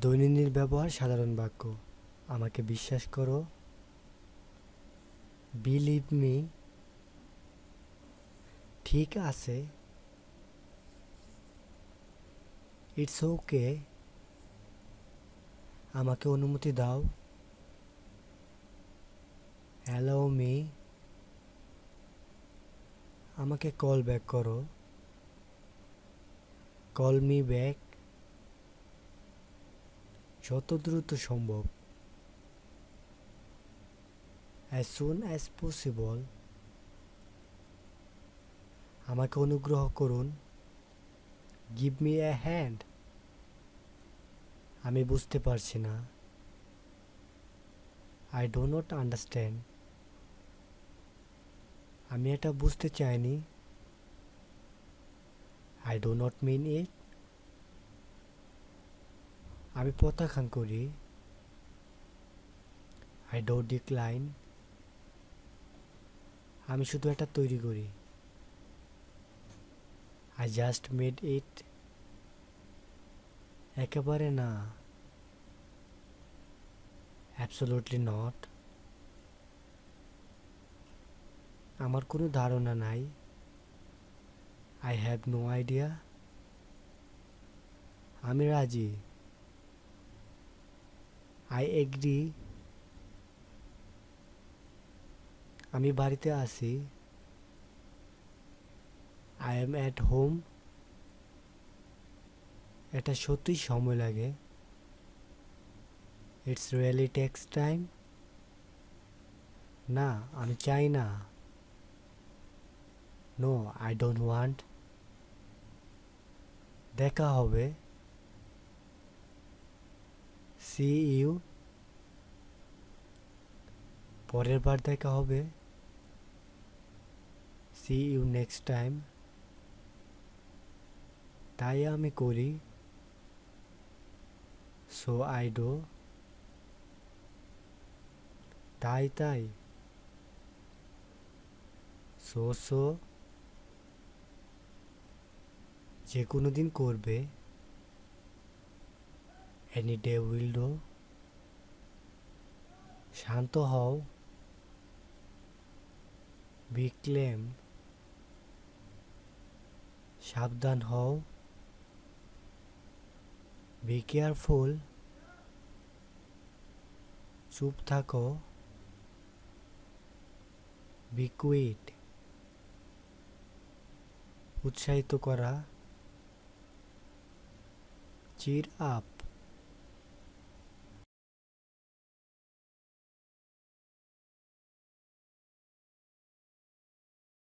দৈনন্দিন ব্যবহার সাধারণ বাক্য। আমাকে বিশ্বাস করো, বিলিভ মি, ঠিক আছে, ইটস ওকে, আমাকে অনুমতি দাও, অ্যালাউ মি, আমাকে কল ব্যাক করো, কল মি ব্যাক, যত দ্রুত সম্ভব, অ্যাজ সুন অ্যাজ পসিবল, আমাকে অনুগ্রহ করুন, গিভ মি এ হ্যান্ড, আমি বুঝতে পারছি না, আই ডো নট আন্ডারস্ট্যান্ড, আমি এটা বুঝতে চাইনি, আই ডো নট মিন ইট, আমি প্রত্যাখ্যান করি, আই ডো ডিক্লাইন, আমি শুধু এটা তৈরি করি, আই জাস্ট মেড ইট, একেবারে না, অ্যাবসোলুটলি নট, আমার কোনো ধারণা নাই, আই হ্যাভ নো আইডিয়া, আমি রাজি, আই এগ্রি, আমি বাড়িতে আছি, আই এম অ্যাট হোম, এটা সত্যিই সময় লাগে, ইটস রিয়েলি টেক্স টাইম, না আমি চাই না, নো আই ডোন্ট ওয়ান্ট, দেখা হবে, সি ইউ, পরের বার দেখা হবে, সি ইউ নেক্সট টাইম, তাই আমি করি, সো আই ডু, তাই, সো, যে কোনো দিন করবে, এনি ডে উইল ডু, শান্ত হও, বি ক্লেম, সাবধান হও, বি কেয়ারফুল, চুপ থাকো, বি কুইট, উৎসাহিত করা, চির আপ,